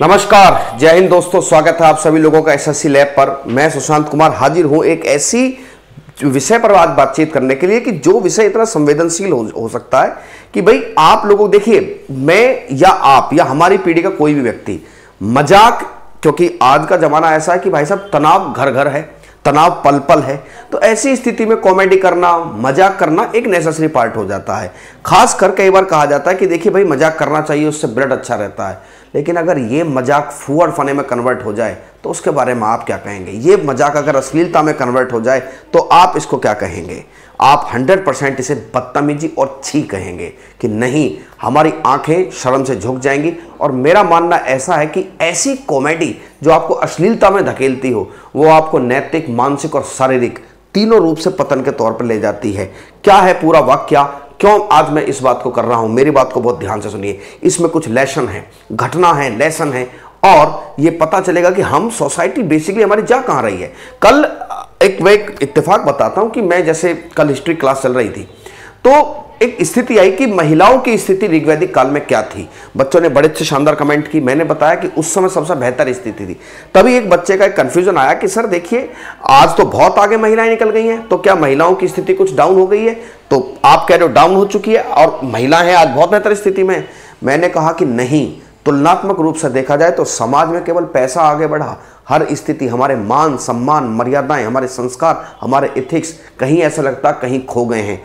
नमस्कार, जय हिंद दोस्तों। स्वागत है आप सभी लोगों का एसएससी लैब पर। मैं सुशांत कुमार हाजिर हूं एक ऐसी विषय पर आज बातचीत करने के लिए कि जो विषय इतना संवेदनशील हो सकता है कि भाई आप लोगों देखिए, मैं या आप या हमारी पीढ़ी का कोई भी व्यक्ति मजाक, क्योंकि आज का जमाना ऐसा है कि भाई साहब तनाव घर घर है, तनाव पल पल है, तो ऐसी स्थिति में कॉमेडी करना, मजाक करना एक नेसेसरी पार्ट हो जाता है। खासकर कई बार कहा जाता है कि देखिए भाई मजाक करना चाहिए, उससे ब्लड अच्छा रहता है। लेकिन अगर ये मजाक फूहड़ फने में कन्वर्ट हो जाए तो उसके बारे में आप क्या कहेंगे? ये मजाक अगर अश्लीलता में कन्वर्ट हो जाए तो आप इसको क्या कहेंगे? आप 100% इसे बदतमीजी और छी कहेंगे कि नहीं, हमारी आंखें शर्म से झुक जाएंगी। और मेरा मानना ऐसा है कि ऐसी कॉमेडी जो आपको अश्लीलता में धकेलती हो, वो आपको नैतिक, मानसिक और शारीरिक तीनों रूप से पतन के तौर पर ले जाती है। क्या है पूरा वाक्य, क्यों आज मैं इस बात को कर रहा हूं? मेरी बात को बहुत ध्यान से सुनिए। इसमें कुछ लेसन है, घटना है, लेसन है, और ये पता चलेगा कि हम सोसाइटी बेसिकली हमारी जा कहां रही है। कल एक इत्तेफाक बताता हूं कि मैं जैसे कल हिस्ट्री क्लास चल रही थी तो एक स्थिति आई कि महिलाओं की स्थिति ऋग्वैदिक काल में क्या थी। बच्चों ने बड़े अच्छे शानदार कमेंट की। मैंने बताया कि उस समय सबसे बेहतर स्थिति थी। तभी एक बच्चे का एक कंफ्यूजन आया कि सर देखिए, आज तो बहुत आगे महिलाएं निकल गई हैं, तो क्या महिलाओं की स्थिति कुछ डाउन हो गई है? तो आप कह रहे हो डाउन हो चुकी है और महिलाएं आज बहुत बेहतर स्थिति में। मैंने कहा कि नहीं, तुलनात्मक रूप से देखा जाए तो समाज में केवल पैसा आगे बढ़ा, हर स्थिति, हमारे मान सम्मान, मर्यादाएं, हमारे संस्कार, हमारे एथिक्स कहीं ऐसा लगता कहीं खो गए हैं।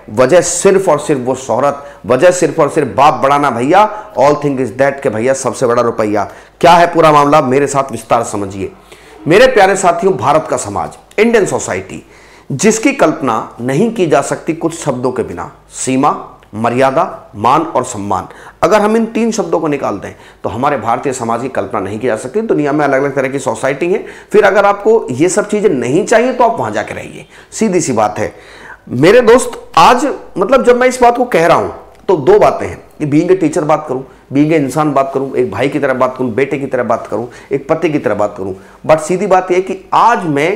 वजह सिर्फ और सिर्फ वो शोहरत, वजह सिर्फ और सिर्फ बाप बढ़ाना भैया। ऑल थिंग इज दैट के भैया सबसे बड़ा रुपया। क्या है पूरा मामला, मेरे साथ विस्तार समझिए। मेरे प्यारे साथियों, भारत का समाज, इंडियन सोसाइटी, जिसकी कल्पना नहीं की जा सकती कुछ शब्दों के बिना। सीमा, मर्यादा, मान और सम्मान, अगर हम इन तीन शब्दों को निकाल दें तो हमारे भारतीय समाज की कल्पना नहीं की जा सकती। दुनिया में अलग अलग तरह की सोसाइटी है। फिर अगर आपको ये सब चीजें नहीं चाहिए तो आप वहां जाकर रहिए, सीधी सी बात है मेरे दोस्त। आज मतलब जब मैं इस बात को कह रहा हूं तो दो बातें हैं कि बीइंग ए टीचर बात करूं, बीइंग ए इंसान बात करूं, एक भाई की तरह बात करूं, बेटे की तरह बात करूं, एक पति की तरह बात करूं। बट सीधी बात यह कि आज मैं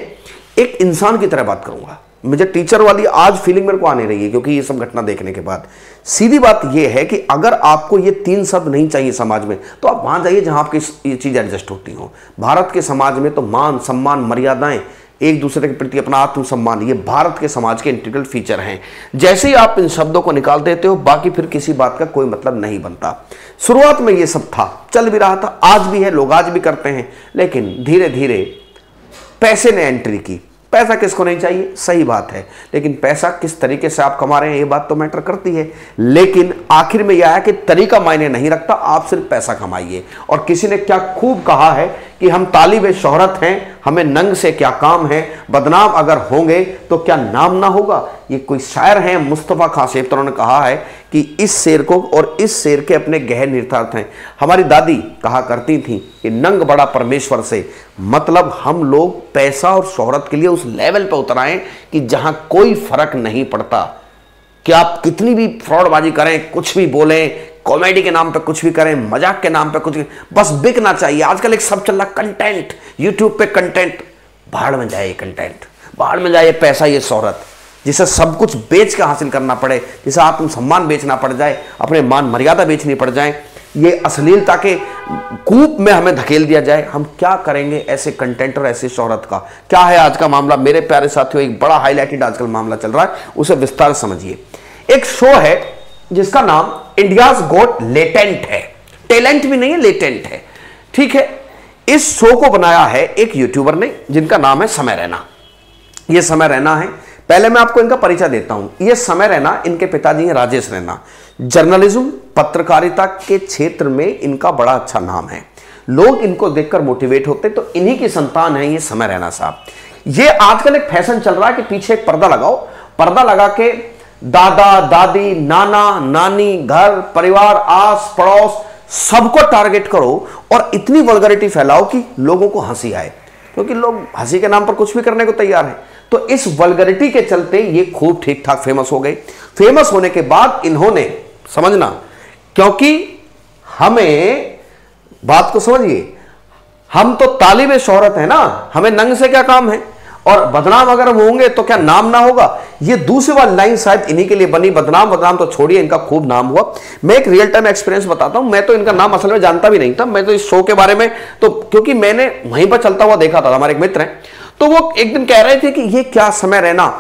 एक इंसान की तरह बात करूंगा। मुझे टीचर वाली आज फीलिंग मेरे को आने रही है क्योंकि ये सब घटना देखने के बाद। सीधी बात यह है कि अगर आपको ये तीन शब्द नहीं चाहिए समाज में तो आप वहां जाइए जहां आपकी ये चीज एडजस्ट होती हो। भारत के समाज में तो मान सम्मान, मर्यादाएं, एक दूसरे के प्रति अपना आत्मसम्मान, ये भारत के समाज के इंटीग्रल फीचर हैं। जैसे ही आप इन शब्दों को निकाल देते हो, बाकी फिर किसी बात का कोई मतलब नहीं बनता। शुरुआत में ये सब था, चल भी रहा था, आज भी है, लोग आज भी करते हैं। लेकिन धीरे धीरे पैसे ने एंट्री की। पैसा किसको नहीं चाहिए, सही बात है, लेकिन पैसा किस तरीके से आप कमा रहे हैं ये बात तो मैटर करती है। लेकिन आखिर में यह है कि तरीका मायने नहीं रखता, आप सिर्फ पैसा कमाइए। और किसी ने क्या खूब कहा है कि हम तालिबे शोहरत हैं, हमें नंग से क्या काम है, बदनाम अगर होंगे तो क्या नाम ना होगा। ये कोई शायर हैं, मुस्तफा खां सेफ, उन्होंने कहा है कि इस शेर को और इस शेर के अपने गहन निहितार्थ हैं। हमारी दादी कहा करती थी कि नंग बड़ा परमेश्वर से, मतलब हम लोग पैसा और शोहरत के लिए उस लेवल पर उतर आए कि जहां कोई फर्क नहीं पड़ता कि आप कितनी भी फ्रॉडबाजी करें, कुछ भी बोलें, कॉमेडी के नाम पे कुछ भी करें, मजाक के नाम पे कुछ, बस बिकना चाहिए। आजकल एक सब चल रहा कंटेंट, यूट्यूब पे कंटेंट, भाड़ में जाए कंटेंट, भाड़ में जाए पैसा, ये शोहरत, जिसे सब कुछ बेच के हासिल करना पड़े, जिसे आत्मसम्मान बेचना पड़ जाए, अपने मान मर्यादा बेचनी पड़ जाए, ये अश्लीलता के कूप में हमें धकेल दिया जाए। हम क्या करेंगे ऐसे कंटेंट और ऐसे शोहरत का? क्या है आज का मामला मेरे प्यारे साथियों? एक बड़ा हाईलाइटेड आजकल मामला चल रहा है, उसे विस्तार समझिए। एक शो है जिसका नाम इंडियाज गॉट लेटेंट है। टैलेंट भी नहीं है, लेटेंट है, ठीक है। इस शो को बनाया है एक यूट्यूबर ने जिनका नाम है समय रैना। ये समय रैना है, पहले मैं आपको इनका परिचय देता हूं। ये समय रैना, इनके पिताजी हैं राजेश रैना। जर्नलिज्म, पत्रकारिता के क्षेत्र में इनका बड़ा अच्छा नाम है। लोग इनको देखकर मोटिवेट होते, तो इन्हीं की संतान है ये समय रैना साहब। ये आजकल एक फैशन चल रहा है कि पीछे एक पर्दा लगाओ, पर्दा लगा के दादा दादी, नाना नानी, घर परिवार, आस पड़ोस सबको टारगेट करो और इतनी वल्गरिटी फैलाओ कि लोगों को हंसी आए, क्योंकि लोग हंसी के नाम पर कुछ भी करने को तैयार है। तो इस वल्गरिटी के चलते ये खूब ठीक ठाक फेमस हो गए। फेमस होने के बाद इन्होंने, समझना, क्योंकि हमें बात को समझिए, हम तो तालिबे शोहरत है ना, हमें नंग से क्या काम है। और बदनाम अगर हम होंगे तो क्या नाम ना होगा। ये दूसरी वाली लाइन शायद इन्हीं के लिए बनी, बदनाम बदनाम तो छोड़िए, इनका खूब नाम हुआ। मैं एक रियल टाइम एक्सपीरियंस बताता हूं, मैं तो इनका नाम असल में जानता भी नहीं था, मैं तो इस शो के बारे में तो क्योंकि मैंने वहीं पर चलता हुआ देखा था, हमारे एक मित्र हैं तो वो एक दिन कह रहे थे कि ये क्या समय रैना,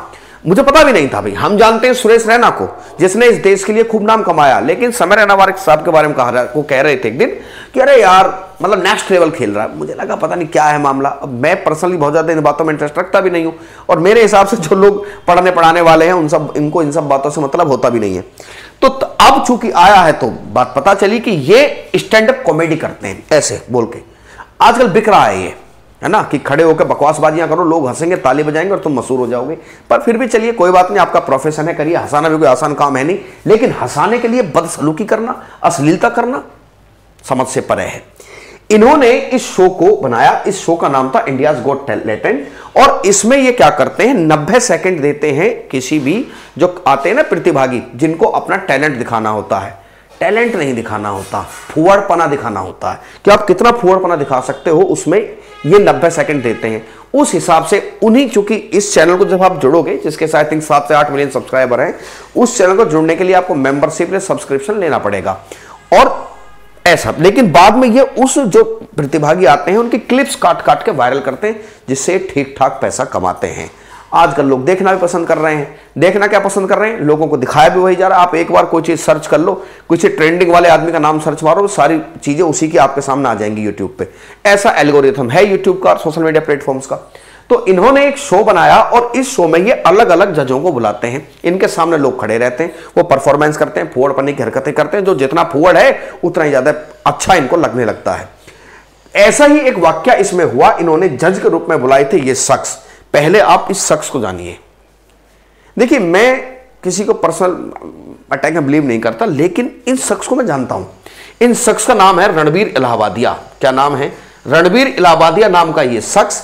मुझे पता भी नहीं था भाई। हम जानते हैं सुरेश रैना को जिसने इस देश के लिए खूब नाम कमाया, लेकिन समय रैना वाले साहब के बारे में कह रहे थे एक दिन कि अरे यार मतलब नेक्स्ट लेवल खेल रहा है। मुझे लगा पता नहीं क्या है मामला। अब मैं पर्सनली बहुत ज्यादा इन बातों में इंटरेस्ट रखता भी नहीं हूं, और मेरे हिसाब से जो लोग पढ़ने पढ़ाने वाले हैं इनको इन सब बातों से मतलब होता भी नहीं है। तो अब चूंकि आया है तो बात पता चली कि ये स्टैंड अप कॉमेडी करते हैं ऐसे बोल के, आजकल बिक रहा है ये, है ना, कि खड़े होकर बकवासबाजियां करो, लोग हंसेंगे, ताली बजाएंगे और तुम मशहूर हो जाओगे। पर फिर भी चलिए कोई बात नहीं, आपका प्रोफेशन है, करिए। हंसाना भी कोई आसान काम है नहीं, लेकिन हंसाने के लिए बदसलूकी करना, अश्लीलता करना समझ से परे है। इन्होंने इस शो को बनाया, इस शो का नाम था इंडियाज गॉट टैलेंट, और इसमें ये क्या करते हैं 90 सेकंड देते हैं किसी भी जो आते हैं ना प्रतिभागी, जिनको अपना टैलेंट दिखाना होता है। टैलेंट नहीं दिखाना होता, फुहड़पना दिखाना होता है कि आप कितना फुहड़पना दिखा सकते हो, उसमें ये 90 सेकंड देते हैं। उस हिसाब से उन्हीं, चूंकि इस चैनल को जब आप जुड़ोगे, जिसके साथ 7 से 8 मिलियन सब्सक्राइबर हैं, उस चैनल को जुड़ने के लिए आपको मेंबरशिप या सब्सक्रिप्शन लेना पड़ेगा और ऐसा। लेकिन बाद में ये उस जो प्रतिभागी आते हैं उनकी क्लिप्स काट काट के वायरल करते हैं, जिससे ठीक ठाक पैसा कमाते हैं। आजकल लोग देखना भी पसंद कर रहे हैं। देखना क्या पसंद कर रहे हैं, लोगों को दिखाया भी वही जा रहा है। आप एक बार कोई चीज सर्च कर लो, कुछ ट्रेंडिंग वाले आदमी का नाम सर्च मारो, सारी चीजें उसी की आपके सामने आ जाएंगी यूट्यूब पे। ऐसा एल्गोरिथम है यूट्यूब का, सोशल मीडिया प्लेटफॉर्म्स का। तो इन्होंने एक शो बनाया और इस शो में ये अलग अलग जजों को बुलाते हैं, इनके सामने लोग खड़े रहते हैं, वो परफॉर्मेंस करते हैं, फुहड़ पन्ने की हरकतें करते हैं। जो जितना फुहड़ है उतना ही ज्यादा अच्छा इनको लगने लगता है। ऐसा ही एक वाक्य इसमें हुआ। इन्होंने जज के रूप में बुलाए थे ये शख्स। पहले आप इस शख्स को जानिए। देखिए, मैं किसी को पर्सनल अटैक में बिलीव नहीं करता, लेकिन इन शख्स को मैं जानता हूं। इन शख्स का नाम है रणबीर इलाहाबादिया। क्या नाम है? रणबीर इलाहाबादिया नाम का ये शख्स।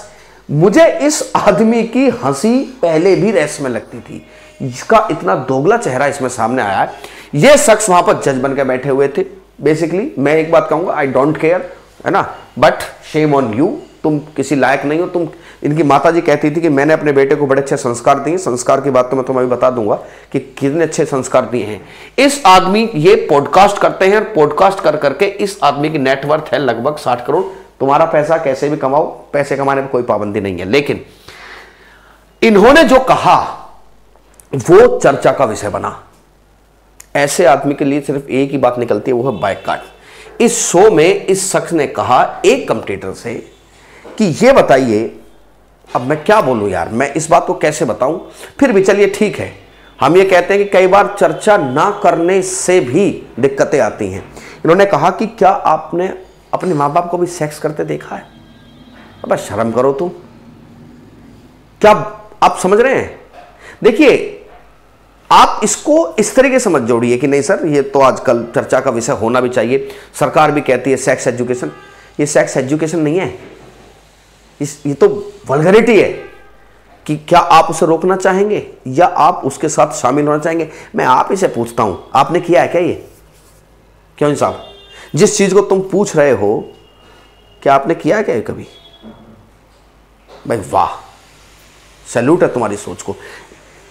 मुझे इस आदमी की हंसी पहले भी रेस में लगती थी, इसका इतना दोगला चेहरा इसमें सामने आया है। ये शख्स वहां पर जज बनकर बैठे हुए थे। बेसिकली मैं एक बात कहूंगा, आई डोंट केयर, है ना, बट शेम ऑन यू, तुम किसी लायक नहीं हो। तुम, इनकी माताजी कहती थी कि मैंने अपने बेटे को बड़े अच्छे संस्कार दिए। संस्कार की बात तो मैं तुम्हें बता दूंगा कि कितने अच्छे संस्कार दिए हैं। इस आदमी ये पॉडकास्ट करते हैं, पॉडकास्ट कर करके इस आदमी की नेटवर्थ है लगभग 60 करोड़। तुम्हारा पैसा कैसे भी कमाओ, पैसे कमाने में कोई पाबंदी नहीं है, लेकिन इन्होंने जो कहा वो चर्चा का विषय बना। ऐसे आदमी के लिए सिर्फ एक ही बात निकलती है, वो है बाइकआउट। इस शो में इस शख्स ने कहा एक कमेंटेटर से कि ये बताइए, अब मैं क्या बोलूं यार, मैं इस बात को कैसे बताऊं। फिर भी चलिए ठीक है, हम ये कहते हैं कि कई बार चर्चा ना करने से भी दिक्कतें आती हैं। इन्होंने कहा कि क्या आपने अपने माँ बाप को भी सेक्स करते देखा है? अब शर्म करो तुम, क्या आप समझ रहे हैं? देखिए, आप इसको इस तरीके से मत जोड़िए कि नहीं सर ये तो आजकल चर्चा का विषय होना भी चाहिए, सरकार भी कहती है सेक्स एजुकेशन। ये सेक्स एजुकेशन नहीं है, ये तो वल्गरिटी है कि क्या आप उसे रोकना चाहेंगे या आप उसके साथ शामिल होना चाहेंगे। मैं आप ही से पूछता हूं, आपने किया है क्या ये? क्यों साहब, जिस चीज को तुम पूछ रहे हो क्या आपने किया है क्या कभी? भाई वाह, सैल्यूट है तुम्हारी सोच को।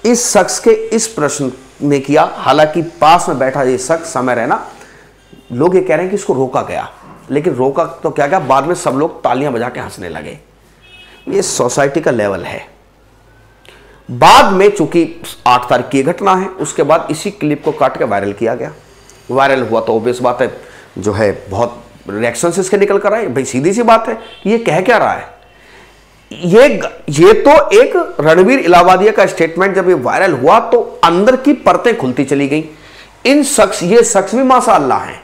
इस शख्स के इस प्रश्न ने किया, हालांकि पास में बैठा ये शख्स समय रैना, लोग ये कह रहे हैं कि इसको रोका गया, लेकिन रोका तो क्या गया, बाद में सब लोग तालियां बजा के हंसने लगे। ये सोसाइटी का लेवल है। बाद में चूंकि 8 तारीख की घटना है, उसके बाद इसी क्लिप को काट के वायरल किया गया। वायरल हुआ तो ऑब्वियस बात है, जो है बहुत रिएक्शंस इसके निकल कर आए। भाई सीधी सी बात है, ये कह क्या रहा है? ये तो एक रणबीर इलाहाबादिया का स्टेटमेंट जब ये वायरल हुआ तो अंदर की परतें खुलती चली गई। ये शख्स भी माशाअल्लाह हैं।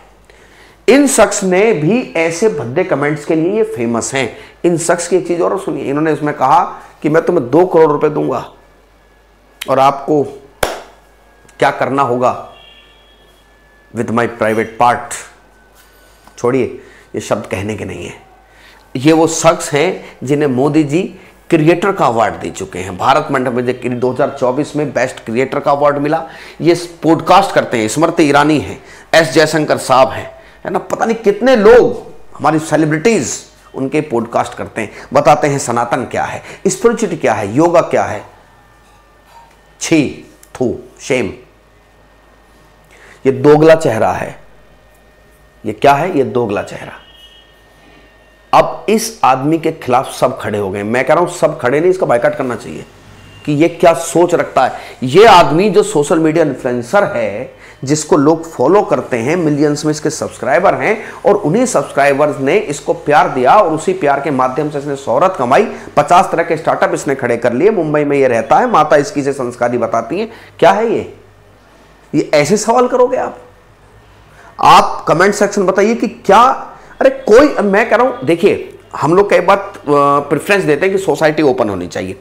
इन शख्स ने भी ऐसे भद्दे कमेंट्स के लिए ये फेमस हैं। इन शख्स की एक चीज और सुनिए, इन्होंने इसमें कहा कि मैं तुम्हें 2 करोड़ रुपए दूंगा और आपको क्या करना होगा विद माई प्राइवेट पार्ट। छोड़िए, ये शब्द कहने के नहीं है। ये वो शख्स हैं जिन्हें मोदी जी क्रिएटर का अवार्ड दे चुके हैं। भारत मंडप में 2024 में बेस्ट क्रिएटर का अवार्ड मिला। ये पॉडकास्ट करते हैं, स्मृति ईरानी है, एस जयशंकर साहब हैं, है ना, पता नहीं कितने लोग हमारी सेलिब्रिटीज उनके पॉडकास्ट करते हैं, बताते हैं सनातन क्या है, स्पिरिचुअलिटी क्या है, योगा क्या है। छी, थू, शेम। ये दोगला चेहरा है। ये क्या है? ये दोगला चेहरा। अब इस आदमी के खिलाफ सब खड़े हो गए। मैं कह रहा हूं सब खड़े नहीं, इसका बायकॉट करना चाहिए कि ये क्या सोच रखता है। ये आदमी जो सोशल मीडिया इन्फ्लुएंसर है, जिसको लोग फॉलो करते हैं, मिलियंस में इसके सब्सक्राइबर हैं, और उन्हीं सब्सक्राइबर्स ने इसको प्यार दिया और उसी प्यार के माध्यम से इसने शोहरत कमाई। 50 तरह के स्टार्टअप इसने खड़े कर लिए। मुंबई में ये रहता है, माता इसकी से संस्कारी बताती है। क्या है ये ऐसे सवाल करोगे आप कमेंट सेक्शन बताइए कि क्या। अरे कोई, मैं कह रहा हूं, देखिए हम लोग कई बात प्रेफरेंस देते हैं कि सोसाइटी ओपन होनी चाहिए,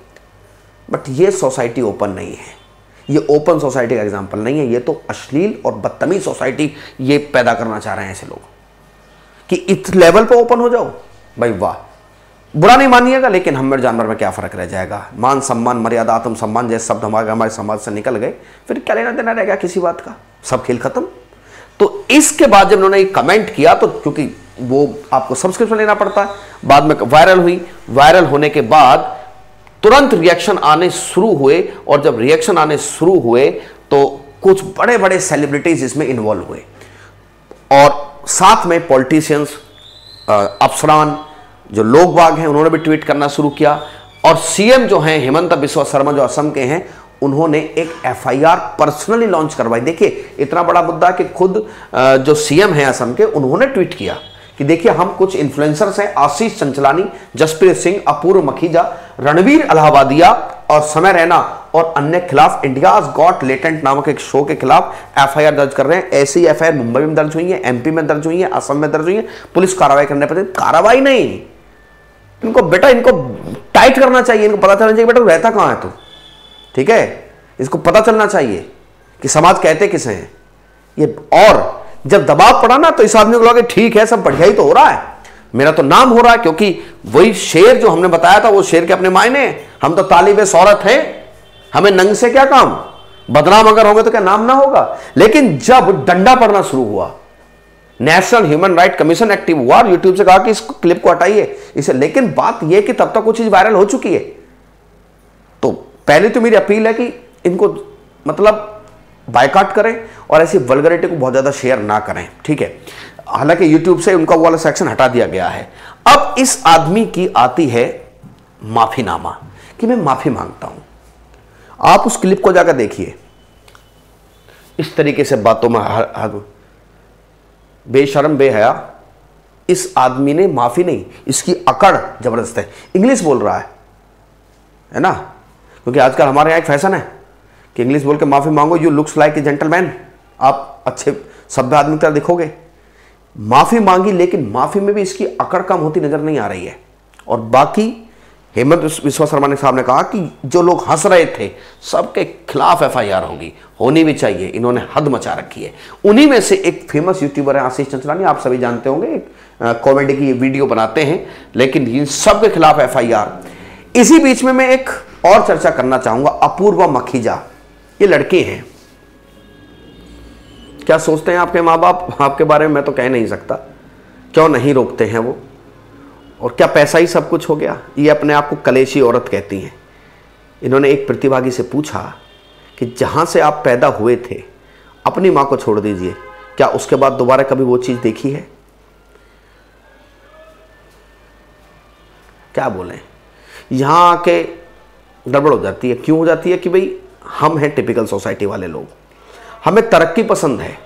बट ये सोसाइटी ओपन नहीं है। ये ओपन सोसाइटी का एग्जांपल नहीं है। ये तो अश्लील और बदतमीज सोसाइटी ये पैदा करना चाह रहे हैं ऐसे लोग कि इस लेवल पर ओपन हो जाओ। भाई वाह, बुरा नहीं मानिएगा, लेकिन हम और जानवर में क्या फर्क रह जाएगा। मान सम्मान, मर्यादा, आत्म सम्मान जैसे शब्द हमारे समाज से निकल गए, फिर क्या लेना देना रह गया किसी बात का? सब खेल खत्म। तो इसके बाद जब उन्होंने कमेंट किया, तो क्योंकि वो आपको सब्सक्रिप्शन लेना पड़ता है, बाद में वायरल हुई। वायरल होने के बाद तुरंत रिएक्शन आने शुरू हुए, और जब रिएक्शन आने शुरू हुए तो कुछ बड़े बड़े सेलिब्रिटीज इसमें इन्वॉल्व हुए, और साथ में पॉलिटिशियंस, अफसरान, जो लोग बाग हैं, उन्होंने भी ट्वीट करना शुरू किया। और सीएम जो हैं हेमंत बिस्वा शर्मा, जो असम के हैं, उन्होंने एक एफआईआर पर्सनली लॉन्च करवाई। देखिए इतना बड़ा मुद्दा कि खुद जो सीएम हैं असम के, उन्होंने ट्वीट किया कि देखिए हम कुछ इन्फ्लुएंसर्स हैं, आशीष चंचलानी, जसप्रीत सिंह, अपूर्व मखीजा, रणवीर इलाहाबादिया और समय रैना और अन्य खिलाफ इंडियाज गॉट लेटेंट नामक एक शो के खिलाफ एफआईआर दर्ज कर रहे हैं। ऐसी एफआईआर मुंबई में दर्ज हुई है, एमपी में दर्ज हुई है, असम में दर्ज हुई है। पुलिस कार्रवाई करने पर, कार्रवाई नहीं, इनको बेटा इनको टाइट करना चाहिए। इनको पता चलना चाहिए बेटा तू रहता कहां है तू, ठीक है? इसको पता चलना चाहिए कि समाज कहते किसे हैं ये। और जब दबाव पड़ा ना, तो इस आदमी को लगा ठीक है, सब बढ़िया ही तो हो रहा है, मेरा तो नाम हो रहा है, क्योंकि वही शेर जो हमने बताया था, वो शेर के अपने मायने, हम तो तालिबे शौहरत हैं, हमें नंग से क्या काम, बदनाम अगर होंगे तो क्या नाम ना होगा। लेकिन जब डंडा पड़ना शुरू हुआ, national human right commission active हुआ और यूट्यूब से कहा कि इस क्लिप को हटाइए इसे, लेकिन बात यह कि तब तक कुछ चीज वायरल हो चुकी है। तो पहले तो मेरी अपील है कि इनको मतलब बायकॉट करें और ऐसी वल्गरिटी को बहुत ज्यादा शेयर ना करें, ठीक है? हालांकि यूट्यूब से उनका वाला सेक्शन हटा दिया गया है। अब इस आदमी की आती है माफीनामा कि मैं माफी मांगता हूं। आप उस क्लिप को जाकर देखिए। इस तरीके से बातों में बेशर्म बेहया इस आदमी ने माफी नहीं, इसकी अकड़ जबरदस्त है। इंग्लिश बोल रहा है ना, क्योंकि आजकल हमारे यहां एक फैशन है कि इंग्लिश बोल के माफी मांगो, you looks like a gentleman, आप अच्छे सभ्य आदमी की तरह दिखोगे। माफी मांगी, लेकिन माफी में भी इसकी अकड़ कम होती नजर नहीं आ रही है। और बाकी हेमंत बिस्वा शर्मा साहब ने कहा कि जो लोग हंस रहे थे सबके खिलाफ एफआईआर होगी, होनी भी चाहिए, इन्होंने हद मचा रखी है। उन्हीं में से एक फेमस यूट्यूबर है आशीष चंचलानी, आप सभी जानते होंगे, एक कॉमेडी की वीडियो बनाते हैं, लेकिन इन सबके खिलाफ एफआईआर। इसी बीच में मैं एक और चर्चा करना चाहूंगा, अपूर्वा मखीजा, ये लड़के हैं। क्या सोचते हैं आपके माँ बाप आपके बारे में, मैं तो कह नहीं सकता। क्यों नहीं रोकते हैं वो, और क्या पैसा ही सब कुछ हो गया? ये अपने आप को कलेशी औरत कहती हैं। इन्होंने एक प्रतिभागी से पूछा कि जहां से आप पैदा हुए थे, अपनी मां को छोड़ दीजिए, क्या उसके बाद दोबारा कभी वो चीज देखी है? क्या बोलें, यहां आके गड़बड़ हो जाती है। क्यों हो जाती है? कि भाई हम हैं टिपिकल सोसाइटी वाले लोग, हमें तरक्की पसंद है,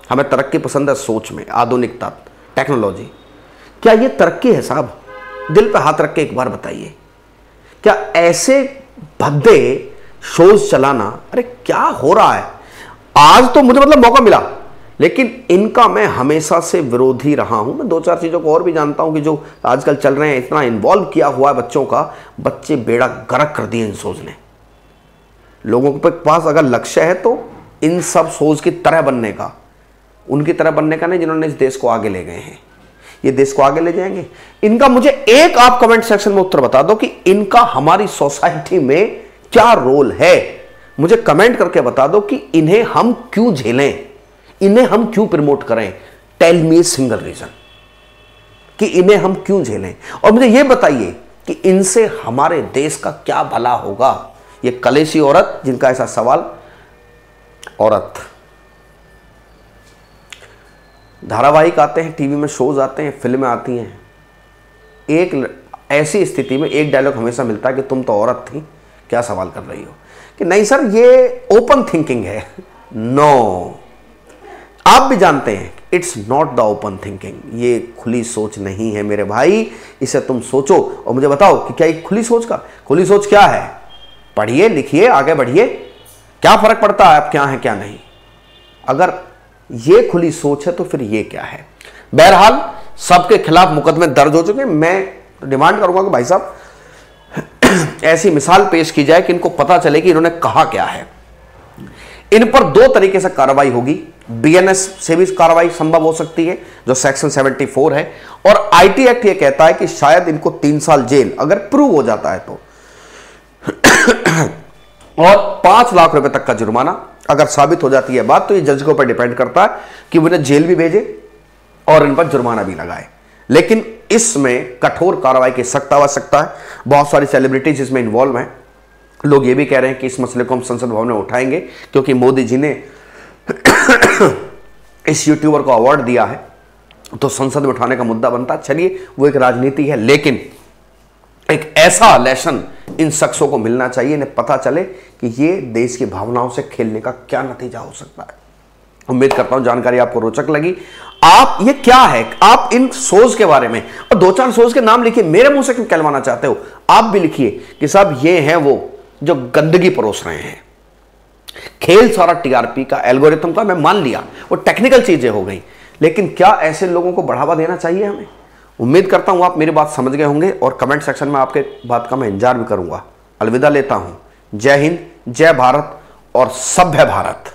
हमें तरक्की पसंद है सोच में, आधुनिकता, टेक्नोलॉजी। क्या ये तरक्की है साहब? दिल पे हाथ रख के एक बार बताइए, क्या ऐसे भद्दे शोज चलाना, अरे क्या हो रहा है? आज तो मुझे मतलब मौका मिला, लेकिन इनका मैं हमेशा से विरोधी रहा हूं। मैं दो चार चीजों को और भी जानता हूं कि जो आजकल चल रहे हैं, इतना इन्वॉल्व किया हुआ है बच्चों का, बच्चे बेड़ा गर्क कर दिए इन शोज ने। लोगों के पास अगर लक्ष्य है तो इन सब शोज की तरह बनने का, उनकी तरह बनने का नहीं जिन्होंने इस देश को आगे ले गए हैं। ये देश को आगे ले जाएंगे। इनका मुझे एक आप कमेंट सेक्शन में उत्तर बता दो कि इनका हमारी सोसाइटी में क्या रोल है। मुझे कमेंट करके बता दो कि इन्हें हम क्यों झेलें, इन्हें हम क्यों प्रमोट करें। Tell me single reason. कि इन्हें हम क्यों झेलें, और मुझे यह बताइए कि इनसे हमारे देश का क्या भला होगा। ये कलेशी औरत जिनका ऐसा सवाल, औरत, धारावाहिक आते हैं, टीवी में शोज आते हैं, फिल्में आती हैं, एक ऐसी स्थिति में एक डायलॉग हमेशा मिलता है कि तुम तो औरत थी, क्या सवाल कर रही हो। कि नहीं सर, ये ओपन थिंकिंग है। नो, आप भी जानते हैं it's not the open thinking, ये खुली सोच नहीं है मेरे भाई। इसे तुम सोचो और मुझे बताओ कि क्या एक खुली सोच क्या है। पढ़िए, लिखिए, आगे बढ़िए, क्या फर्क पड़ता है आप क्या है क्या नहीं। अगर ये खुली सोच है तो फिर ये क्या है। बहरहाल सबके खिलाफ मुकदमे दर्ज हो चुके हैं। मैं डिमांड करूंगा कि भाई साहब ऐसी मिसाल पेश की जाए कि इनको पता चले कि इन्होंने कहा क्या है। इन पर 2 तरीके से कार्रवाई होगी। बीएनएस से भी कार्रवाई संभव हो सकती है जो सेक्शन 74 है, और आईटी एक्ट ये कहता है कि शायद इनको 3 साल जेल अगर प्रूव हो जाता है तो और 5 लाख रुपए तक का जुर्माना अगर साबित हो जाती है बात, तो ये जज के ऊपर डिपेंड करता है कि वो इन्हें जेल भी भेजे और इन पर जुर्माना भी लगाए। लेकिन इसमें कठोर कार्रवाई की सख्त आवश्यकता है। बहुत सारी सेलिब्रिटीज इसमें इन्वॉल्व हैं। लोग ये भी कह रहे हैं कि इस मसले को हम संसद भवन में उठाएंगे क्योंकि मोदी जी ने इस यूट्यूबर को अवार्ड दिया है, तो संसद में उठाने का मुद्दा बनता। चलिए, वो एक राजनीति है, लेकिन एक ऐसा लेसन इन शख्सों को मिलना चाहिए, इन्हें पता चले कि ये देश की भावनाओं से खेलने का क्या नतीजा हो सकता है। उम्मीद करता हूं जानकारी आपको रोचक लगी। आप ये क्या है, आप इन शोज के बारे में और 2-4 शोज के नाम लिखिए, मेरे मुंह से क्यों कहलवाना चाहते हो। आप भी लिखिए कि साहब ये हैं वो जो गंदगी परोस रहे हैं। खेल सारा टीआरपी का, एल्गोरिथम का, मैं मान लिया वो टेक्निकल चीजें हो गई, लेकिन क्या ऐसे लोगों को बढ़ावा देना चाहिए हमें। उम्मीद करता हूं आप मेरी बात समझ गए होंगे और कमेंट सेक्शन में आपके बात का मैं इंतजार भी करूंगा। अलविदा लेता हूं। जय हिंद, जय भारत और सभ्य भारत।